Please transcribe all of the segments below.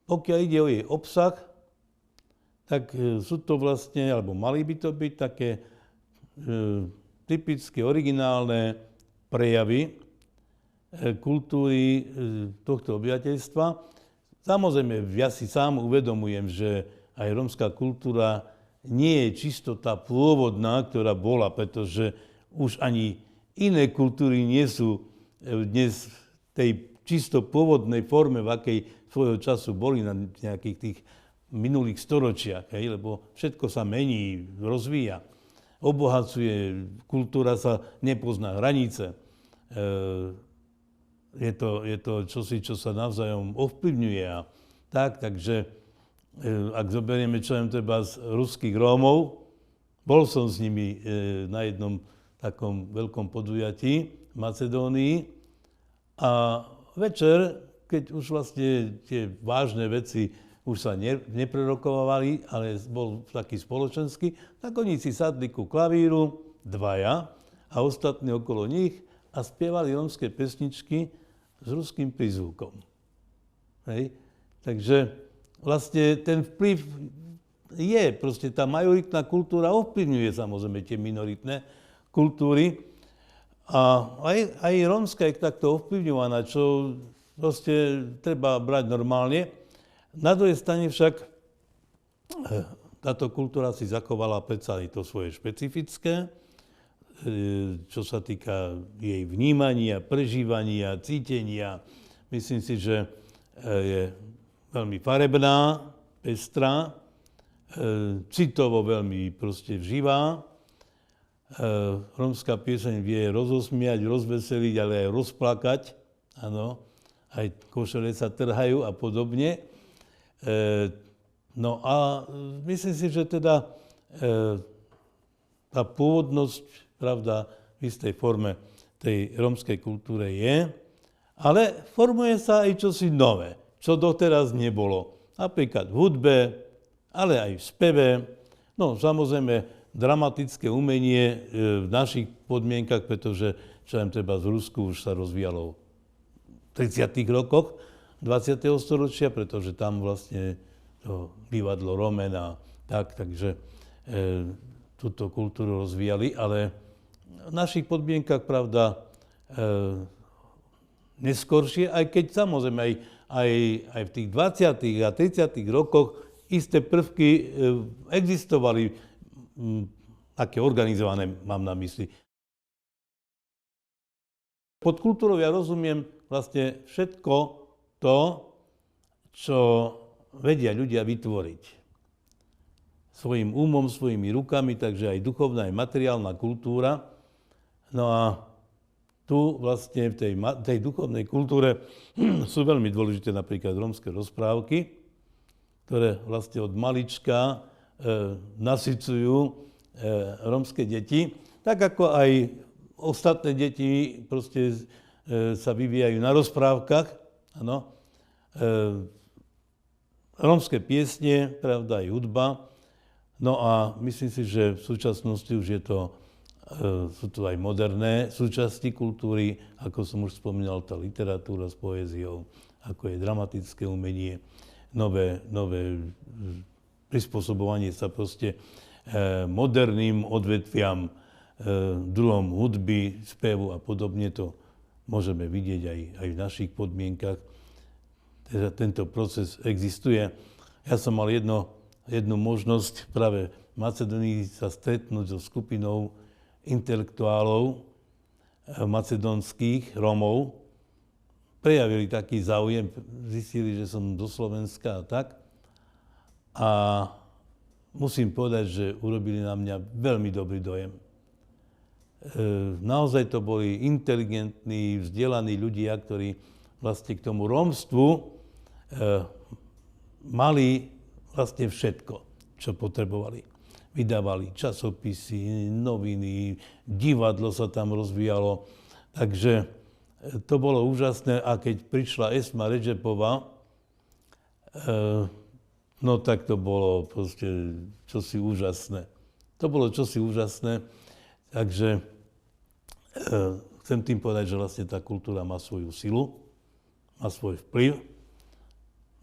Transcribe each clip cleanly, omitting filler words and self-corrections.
pokiaľ ide o jej obsah, tak sú to vlastne, alebo mali by to byť také typické, originálne prejavy kultúry tohto obyvateľstva. Samozrejme, ja si sám uvedomujem, že aj rómska kultúra nie je čisto tá pôvodná, ktorá bola, pretože už ani iné kultúry nie sú dnes v tej čisto pôvodnej forme, v akej svojho času boli na nejakých tých minulých storočiach, lebo všetko sa mení, rozvíja, obohacuje, kultúra sa nepozná hranice. Je to čosi, čo sa navzájom ovplyvňuje. Takže ak zoberieme čo len treba z ruských Rómov, bol som s nimi na jednom takom veľkom podujatí v Macedónii a večer, keď už vlastne tie vážne veci už sa neprerokovali, ale bol taký spoločenský, tak oni si sadli ku klavíru, dvaja, a ostatní okolo nich a spievali rómske pesničky s ruským prizvukom. Hej? Takže vlastne ten vplyv je, proste tá majoritná kultúra ovplyvňuje samozrejme tie minoritné kultúry a aj rómska je takto ovplyvňovaná, čo proste treba brať normálne. Na druhej strane však táto kultúra si zachovala predsa aj to svoje špecifické, čo sa týka jej vnímania, prežívania, cítenia. Myslím si, že je veľmi farebná, pestrá, citovo veľmi proste živá. Rómska pieseň vie rozosmiať, rozveseliť, ale aj rozplakať. Áno, aj košele sa trhajú a podobne. No a myslím si, že teda tá pôvodnosť, pravda, v istej forme tej rómskej kultúre je, ale formuje sa aj čosi nové, čo doteraz nebolo. Napríklad v hudbe, ale aj v speve. No samozrejme dramatické umenie v našich podmienkach, pretože čo len treba z Rusku už sa rozvíjalo v 30. rokoch 20. storočia, pretože tam vlastne to divadlo Romen a takže túto kultúru rozvíjali, ale v našich podmienkach, pravda, neskoršie, aj keď samozrejme aj v tých 20. a 30. rokoch isté prvky existovali, také organizované mám na mysli. Pod kultúrou ja rozumiem vlastne všetko to, čo vedia ľudia vytvoriť. Svojím umom, svojimi rukami, takže aj duchovná, aj materiálna kultúra. No a tu vlastne v tej duchovnej kultúre sú veľmi dôležité napríklad rómske rozprávky, ktoré vlastne od malička nasycujú rómske deti, tak ako aj ostatné deti proste sa vyvíjajú na rozprávkach. Áno. Rómske piesne, pravda, aj hudba. No a myslím si, že v súčasnosti už sú to aj moderné súčasti kultúry, ako som už spomínal, tá literatúra s poéziou, ako je dramatické umenie, nové prispôsobovanie sa proste moderným odvetviam, druhom hudby, spevu a podobne. To môžeme vidieť aj v našich podmienkach. Teda tento proces existuje. Ja som mal jednu možnosť práve v Macedónii sa stretnúť so skupinou intelektuálov macedónskych Rómov. Prejavili taký záujem, zistili, že som do Slovenska a tak. A musím povedať, že urobili na mňa veľmi dobrý dojem. Naozaj to boli inteligentní, vzdelaní ľudia, ktorí vlastne k tomu rómstvu mali vlastne všetko, čo potrebovali. Vydávali časopisy, noviny, divadlo sa tam rozvíjalo. Takže to bolo úžasné. A keď prišla Esma Redžepová, no tak to bolo proste čosi úžasné. To bolo čosi úžasné. Takže chcem tým povedať, že vlastne tá kultúra má svoju silu, má svoj vplyv.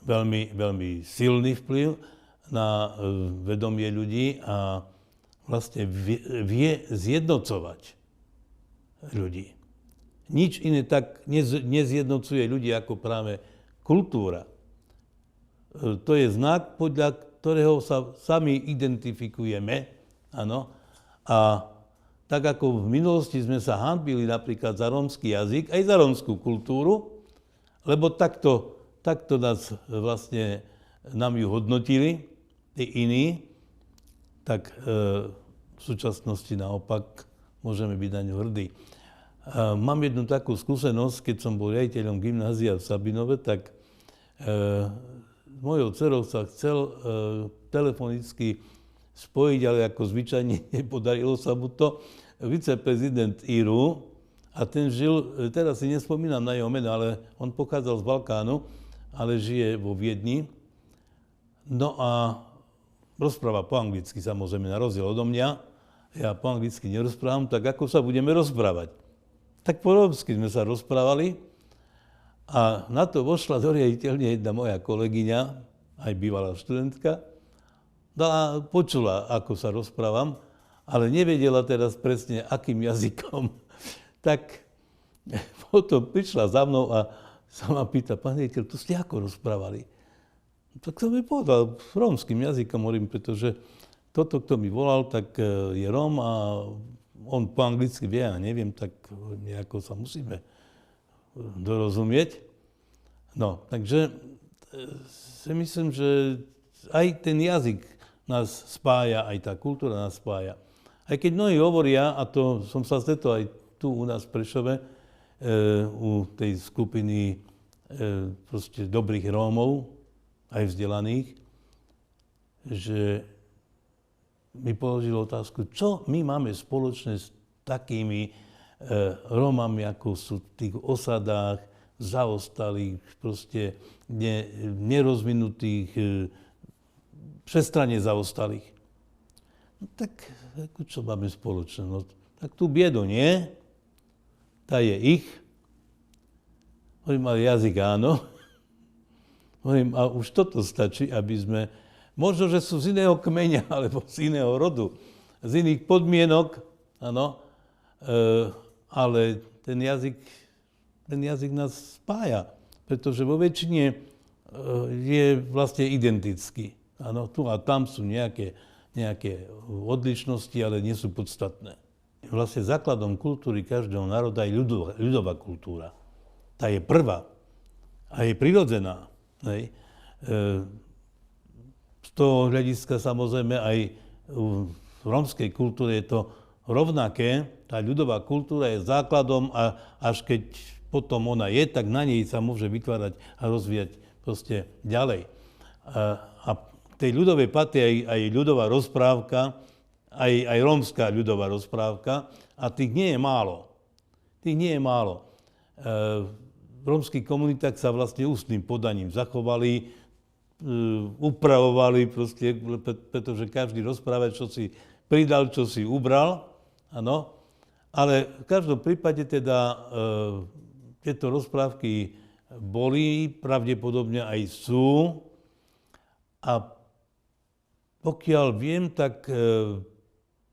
veľmi, veľmi silný vplyv na vedomie ľudí a vlastne vie zjednocovať ľudí. Nič iné tak nezjednocuje ľudí ako práve kultúra. To je znak, podľa ktorého sa sami identifikujeme. Áno. A tak ako v minulosti sme sa hanbili napríklad za rómsky jazyk, aj za rómskú kultúru, lebo takto nás vlastne nám ju hodnotili, tí iní, tak v súčasnosti naopak môžeme byť na ňu hrdí. Mám jednu takú skúsenosť, keď som bol riaditeľom gymnázia v Sabinove, tak mojou dcerou sa chcel telefonicky spojiť, ale ako zvyčajne nepodarilo sa mu to, viceprezident Iru, a ten žil, teraz si nespomínam na jeho meno, ale on pochádzal z Balkánu, ale žije vo Viedni. No a rozpráva po anglicky, samozrejme, na rozdiel odo mňa. Ja po anglicky nerozprávam, tak ako sa budeme rozprávať? Tak po rómsky sme sa rozprávali a na to vošla do riaditeľne jedna moja kolegyňa, aj bývalá študentka, a počula, ako sa rozprávam, ale nevedela teraz presne, akým jazykom. Tak potom prišla za mnou a sa ma pýta, pán riaditeľ, to ste ako rozprávali? Tak som mi povedal rómskym jazykom, hovorím, pretože toto, kto mi volal, tak je Róm a on po anglicky vie, ja neviem, tak nejako sa musíme dorozumieť. No, takže si myslím, že aj ten jazyk nás spája, aj tá kultúra nás spája. Aj keď mnohí hovoria, a to som sa stretol aj tu u nás v Prešove, u tej skupiny proste dobrých Rómov, aj vzdelaných, že mi položil otázku, čo my máme spoločné s takými Rómami, ako sú v tých osadách, zaostalých, proste nerozvinutých, všestranne zaostalých. No tak, čo máme spoločné? No, tak tú biedu nie, tá je ich. Hovorím, ale jazyk áno. Hovorím, a už toto stačí, aby sme, možno, že sú z iného kmeňa, alebo z iného rodu, z iných podmienok, áno, ale ten jazyk nás spája, pretože vo väčšine je vlastne identický. Áno, tu a tam sú nejaké odlišnosti, ale nie sú podstatné. Vlastne základom kultúry každého národa je ľudová kultúra. Tá je prvá a je prirodzená. Hej. Z toho hľadiska samozrejme aj v rómskej kultúre je to rovnaké. Tá ľudová kultúra je základom a až keď potom ona je, tak na nej sa môže vytvárať a rozvíjať proste ďalej. A tej ľudovej patrí aj ľudová rozprávka, aj rómska ľudová rozprávka, a tých nie je málo. V rómskych komunitách sa vlastne ústnym podaním zachovali, upravovali, proste, pretože každý rozpráva, čo si pridal, čo si ubral, áno. Ale v každom prípade teda tieto rozprávky boli, pravdepodobne aj sú. A pokiaľ viem, tak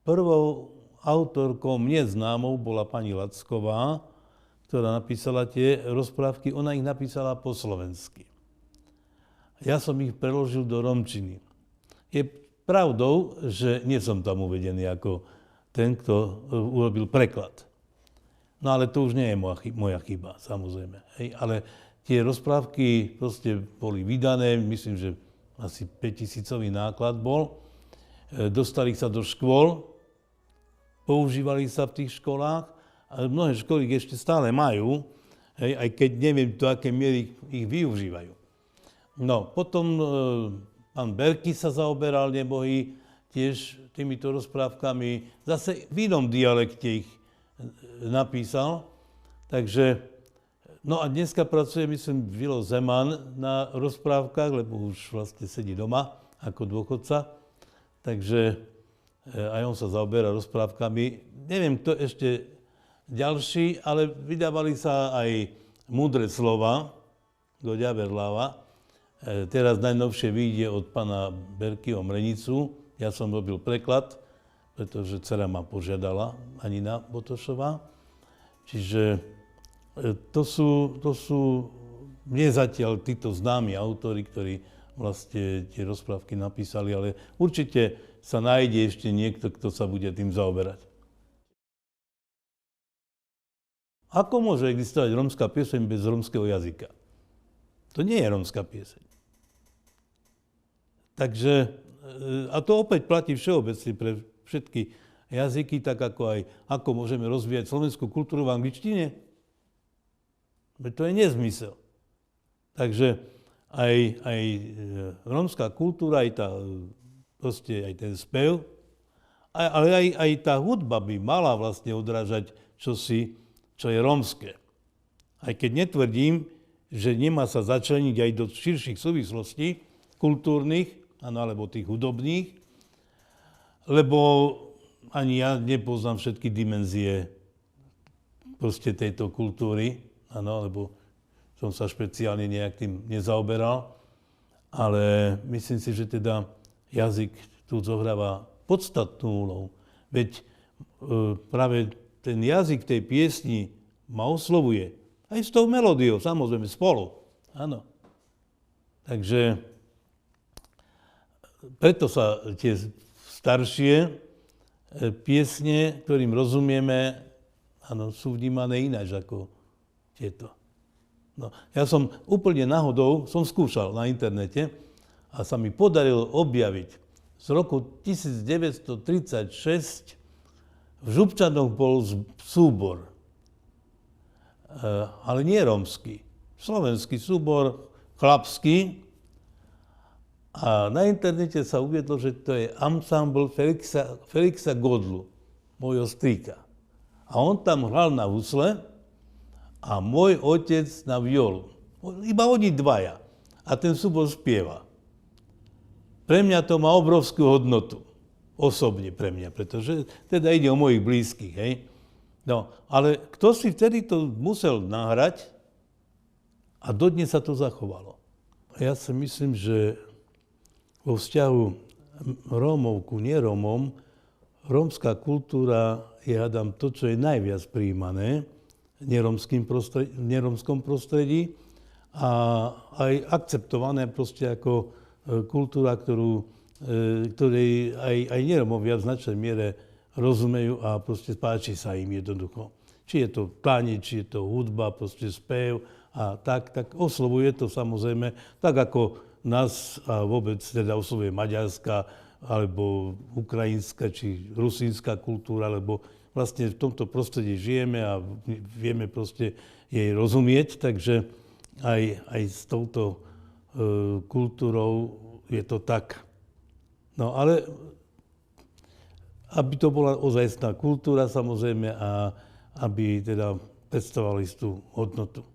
prvou autorkou mne známou bola pani Lacková, ktorá napísala tie rozprávky. Ona ich napísala po slovensky. Ja som ich preložil do rómčiny. Je pravdou, že nie som tam uvedený ako ten, kto urobil preklad. No ale to už nie je moja chyba, samozrejme. Hej, ale tie rozprávky proste boli vydané, myslím, že asi 5 000 náklad bol. Dostali sa do škôl, používali sa v tých školách, ale mnohé školy ich ešte stále majú, hej, aj keď neviem, do akej miery ich využívajú. No, potom pán Berky sa zaoberal nebohý tiež týmito rozprávkami, zase v inom dialekte ich napísal, takže no a dneska pracuje, myslím, Vilo Zeman na rozprávkach, lebo už vlastne sedí doma ako dôchodca. Takže aj on sa zaoberá rozprávkami. Neviem, kto ešte ďalší, ale vydávali sa aj múdre slova do Ďaberláva. Teraz najnovšie vyjde od pána Berkyho Mrenicu. Ja som robil preklad, pretože dcera ma požiadala, Anina Botošová. Čiže to sú nie zatiaľ títo známi autori, ktorí vlastne tie rozprávky napísali, ale určite sa nájde ešte niekto, kto sa bude tým zaoberať. Ako môže existovať rómska pieseň bez rómskeho jazyka? To nie je rómska pieseň. Takže, a to opäť platí všeobecne pre všetky jazyky, tak ako môžeme rozvíjať slovenskú kultúru v angličtine. To je nezmysel. Takže aj rómska kultúra, aj ten spev, ale aj tá hudba by mala vlastne odrážať čosi, čo je rómske. Aj keď netvrdím, že nemá sa začleniť aj do širších súvislostí kultúrnych, alebo tých hudobných, lebo ani ja nepoznám všetky dimenzie proste tejto kultúry, lebo som sa špeciálne nejak tým nezaoberal, ale myslím si, že teda jazyk tu zohráva podstatnú úlohu. Veď práve ten jazyk tej piesni ma oslovuje. Aj s tou melódiou, samozrejme, spolu. Áno. Takže preto sa tie staršie piesne, ktorým rozumieme, sú vnímané ináč ako tieto. No, ja som úplne náhodou, som skúšal na internete a sa mi podarilo objaviť z roku 1936 v Župčanoch bol súbor, ale nie rómsky, slovenský súbor, chlapský. A na internete sa uviedlo, že to je ansámbl Felixa Godlu, môjho strýka. A on tam hral na husle a môj otec na violu. Iba oni dvaja. A ten súbor spieva. Pre mňa to má obrovskú hodnotu. Osobne pre mňa, pretože teda ide o mojich blízkych, hej. No, ale kto si vtedy to musel nahrať a dodnes sa to zachovalo. Ja si myslím, že vo vzťahu Rómov ku nerómom, rómska kultúra je, hádam, to, čo je najviac prijímané v nerómskom prostredí a aj akceptované proste ako kultúra, ktorej aj nerómovia v značnej miere rozumejú a proste páči sa im jednoducho. Či je to tanec, či je to hudba, proste spev a tak oslovuje to samozrejme, tak ako nás a vôbec teda oslovuje maďarská alebo ukrajinská či rusínska kultúra, lebo vlastne v tomto prostredí žijeme a vieme proste jej rozumieť, takže aj s touto kultúrou je to tak. No ale aby to bola ozajstná kultúra samozrejme a aby teda predstavovala istú hodnotu.